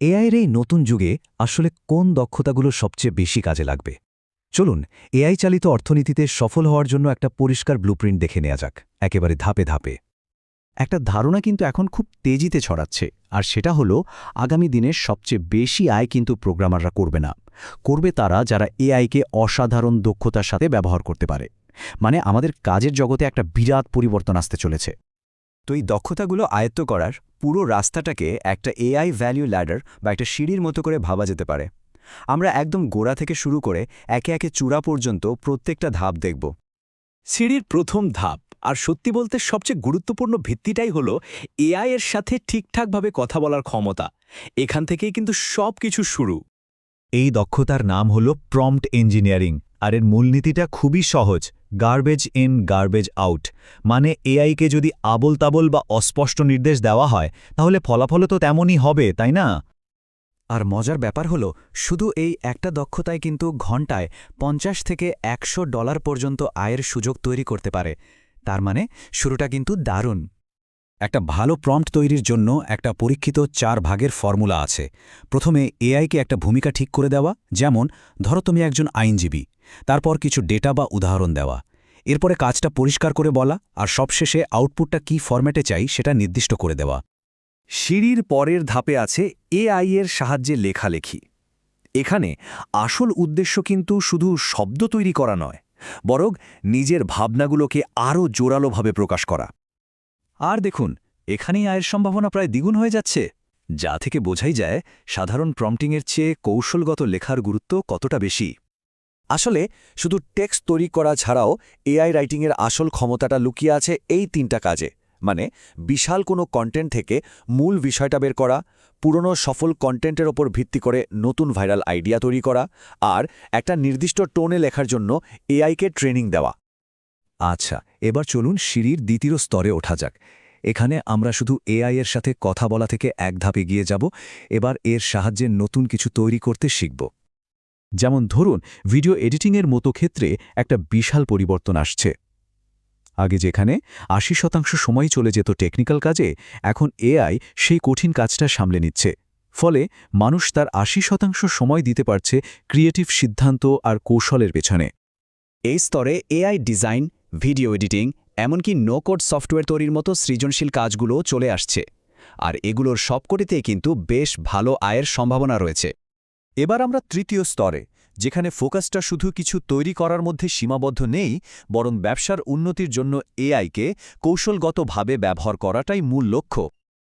এআইয়ের এই নতুন যুগে আসলে কোন দক্ষতাগুলো সবচেয়ে বেশি কাজে লাগবে? চলুন এআই চালিত অর্থনীতিতে সফল হওয়ার জন্য একটা পরিষ্কার ব্লুপ্রিন্ট দেখে নেওয়া যাক, একেবারে ধাপে ধাপে। একটা ধারণা কিন্তু এখন খুব তেজিতে ছড়াচ্ছে, আর সেটা হলো আগামী দিনের সবচেয়ে বেশি আয় কিন্তু প্রোগ্রামাররা করবে না, করবে তারা যারা এআইকে অসাধারণ দক্ষতার সাথে ব্যবহার করতে পারে। মানে আমাদের কাজের জগতে একটা বিরাট পরিবর্তন আসতে চলেছে। তো এই দক্ষতাগুলো আয়ত্ত করার পুরো রাস্তাটাকে একটা এআই ভ্যালু ল্যাডার বা একটা সিঁড়ির মতো করে ভাবা যেতে পারে। আমরা একদম গোড়া থেকে শুরু করে একে একে চূড়া পর্যন্ত প্রত্যেকটা ধাপ দেখব। সিঁড়ির প্রথম ধাপ, আর সত্যি বলতে সবচেয়ে গুরুত্বপূর্ণ ভিত্তিটাই হলো এআই এর সাথে ঠিকঠাকভাবে কথা বলার ক্ষমতা। এখান থেকেই কিন্তু সব কিছু শুরু। এই দক্ষতার নাম হল প্রম্পট ইঞ্জিনিয়ারিং, আর এর মূলনীতিটা খুবই সহজ, গার্বেজ ইন গার্বেজ আউট। মানে এআইকে যদি আবোল তাবোল বা অস্পষ্ট নির্দেশ দেওয়া হয় তাহলে ফলাফলও তো তেমনই হবে, তাই না? আর মজার ব্যাপার হলো, শুধু এই একটা দক্ষতায় কিন্তু ঘন্টায় $50 থেকে $100 পর্যন্ত আয়ের সুযোগ তৈরি করতে পারে। তার মানে শুরুটা কিন্তু দারুণ। একটা ভালো প্রম্পট তৈরির জন্য একটা পরীক্ষিত 4 ভাগের ফর্মুলা আছে। প্রথমে এআইকে একটা ভূমিকা ঠিক করে দেওয়া, যেমন ধরো তুমি একজন আইনজীবী, তারপর কিছু ডেটা বা উদাহরণ দেওয়া, এরপরে কাজটা পরিষ্কার করে বলা, আর সবশেষে আউটপুটটা কী ফরম্যাটে চাই সেটা নির্দিষ্ট করে দেওয়া। সিঁড়ির পরের ধাপে আছে এআই এর সাহায্যে লেখালেখি। এখানে আসল উদ্দেশ্য কিন্তু শুধু শব্দ তৈরি করা নয়, বরং নিজের ভাবনাগুলোকে আরও জোরালোভাবে প্রকাশ করা। আর দেখুন, এখানেই আয়ের সম্ভাবনা প্রায় দ্বিগুণ হয়ে যাচ্ছে, যা থেকে বোঝাই যায় সাধারণ প্রম্পটিংয়ের চেয়ে কৌশলগত লেখার গুরুত্ব কতটা বেশি। আসলে শুধু টেক্সট তৈরি করা ছাড়াও এআই রাইটিংয়ের আসল ক্ষমতাটা লুকিয়ে আছে এই 3টা কাজে। মানে বিশাল কোনো কন্টেন্ট থেকে মূল বিষয়টা বের করা, পুরনো সফল কন্টেন্টের ওপর ভিত্তি করে নতুন ভাইরাল আইডিয়া তৈরি করা, আর একটা নির্দিষ্ট টোনে লেখার জন্য এআইকে ট্রেনিং দেওয়া। আচ্ছা, এবার চলুন সিঁড়ির দ্বিতীয় স্তরে ওঠা যাক। এখানে আমরা শুধু এআই এর সাথে কথা বলা থেকে এক ধাপ এগিয়ে যাব। এবার এর সাহায্যে নতুন কিছু তৈরি করতে শিখব। যেমন ধরুন, ভিডিও এডিটিংয়ের মতো ক্ষেত্রে একটা বিশাল পরিবর্তন আসছে। আগে যেখানে ৮০% সময় চলে যেত টেকনিক্যাল কাজে, এখন এআই সেই কঠিন কাজটা সামলে নিচ্ছে। ফলে মানুষ তার ৮০% সময় দিতে পারছে ক্রিয়েটিভ সিদ্ধান্ত আর কৌশলের পেছনে। এই স্তরে এআই ডিজাইন, ভিডিও এডিটিং, এমনকি নো কোড সফটওয়্যার তৈরির মতো সৃজনশীল কাজগুলোও চলে আসছে। আর এগুলোর সবকটিতেই কিন্তু বেশ ভালো আয়ের সম্ভাবনা রয়েছে। এবার আমরা তৃতীয় স্তরে, যেখানে ফোকাসটা শুধু কিছু তৈরি করার মধ্যে সীমাবদ্ধ নেই, বরং ব্যবসার উন্নতির জন্য এআইকে কৌশলগতভাবে ব্যবহার করাটাই মূল লক্ষ্য।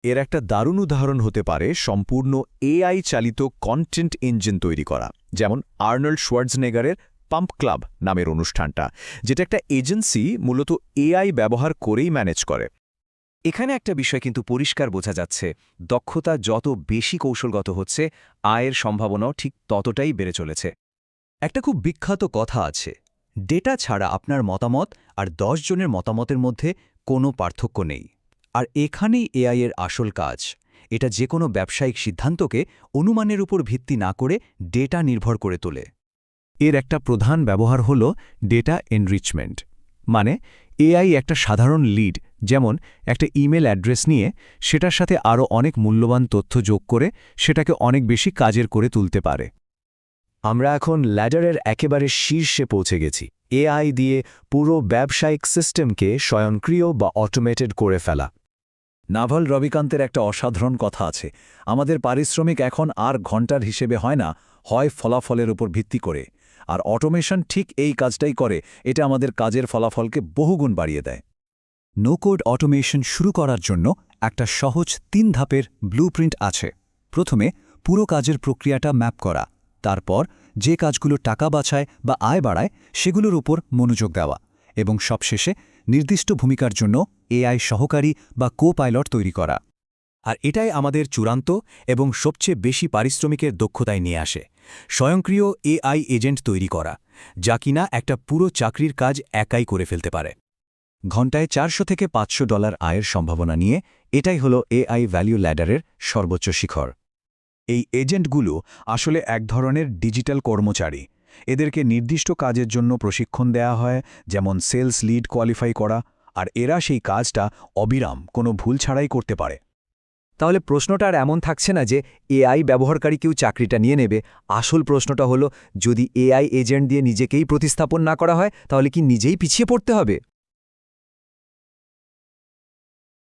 এর একটা দারুণ উদাহরণ হতে পারে সম্পূর্ণ এআই চালিত কন্টেন্ট ইঞ্জিন তৈরি করা, যেমন আর্নল্ড শোয়ার্জনেগারের পাম্প ক্লাব নামের অনুষ্ঠানটা, যেটা একটা এজেন্সি মূলত এআই ব্যবহার করেই ম্যানেজ করে। এখানে একটা বিষয় কিন্তু পরিষ্কার বোঝা যাচ্ছে, দক্ষতা যত বেশি কৌশলগত হচ্ছে, আয়ের সম্ভাবনাও ঠিক ততটাই বেড়ে চলেছে। একটা খুব বিখ্যাত কথা আছে, ডেটা ছাড়া আপনার মতামত আর 10 জনের মতামতের মধ্যে কোনো পার্থক্য নেই। আর এখানেই এআই এর আসল কাজ। এটা যে কোনো ব্যবসায়িক সিদ্ধান্তকে অনুমানের উপর ভিত্তি না করে ডেটা নির্ভর করে তোলে। এর একটা প্রধান ব্যবহার হল ডেটা এনরিচমেন্ট। মানে এআই একটা সাধারণ লিড, যেমন একটা ইমেল অ্যাড্রেস নিয়ে সেটার সাথে আরও অনেক মূল্যবান তথ্য যোগ করে সেটাকে অনেক বেশি কাজের করে তুলতে পারে। আমরা এখন ল্যাডারের একেবারে শীর্ষে পৌঁছে গেছি। এআই দিয়ে পুরো ব্যবসায়িক সিস্টেমকে স্বয়ংক্রিয় বা অটোমেটেড করে ফেলা। নাভাল রবিকান্তের একটা অসাধারণ কথা আছে, আমাদের পারিশ্রমিক এখন আর ঘন্টার হিসেবে হয় না, হয় ফলাফলের উপর ভিত্তি করে। আর অটোমেশন ঠিক এই কাজটাই করে, এটা আমাদের কাজের ফলাফলকে বহুগুণ বাড়িয়ে দেয়। নো কোড অটোমেশন শুরু করার জন্য একটা সহজ 3 ধাপের ব্লুপ্রিন্ট আছে। প্রথমে পুরো কাজের প্রক্রিয়াটা ম্যাপ করা, তারপর যে কাজগুলো টাকা বাঁচায় বা আয় বাড়ায় সেগুলোর উপর মনোযোগ দেওয়া, এবং সবশেষে নির্দিষ্ট ভূমিকার জন্য এআই সহকারী বা কো-পাইলট তৈরি করা। আর এটাই আমাদের চূড়ান্ত এবং সবচেয়ে বেশি পারিশ্রমিকের দক্ষতায় নিয়ে আসে, স্বয়ংক্রিয় এআই এজেন্ট তৈরি করা, যা কিনা একটা পুরো চাকরির কাজ একাই করে ফেলতে পারে। ঘণ্টায় $400 থেকে $500 আয়ের সম্ভাবনা নিয়ে এটাই হলো এআই ভ্যালু ল্যাডারের সর্বোচ্চ শিখর। এই এজেন্টগুলো আসলে এক ধরনের ডিজিটাল কর্মচারী। এদেরকে নির্দিষ্ট কাজের জন্য প্রশিক্ষণ দেয়া হয়, যেমন সেলস লিড কোয়ালিফাই করা, আর এরা সেই কাজটা অবিরাম কোনো ভুল ছাড়াই করতে পারে। তাহলে প্রশ্নটা আর এমন থাকছে না যে এআই ব্যবহারকারী কেউ চাকরিটা নিয়ে নেবে। আসল প্রশ্নটা হলো, যদি এআই এজেন্ট দিয়ে নিজেকেই প্রতিস্থাপন না করা হয় তাহলে কি নিজেই পিছিয়ে পড়তে হবে?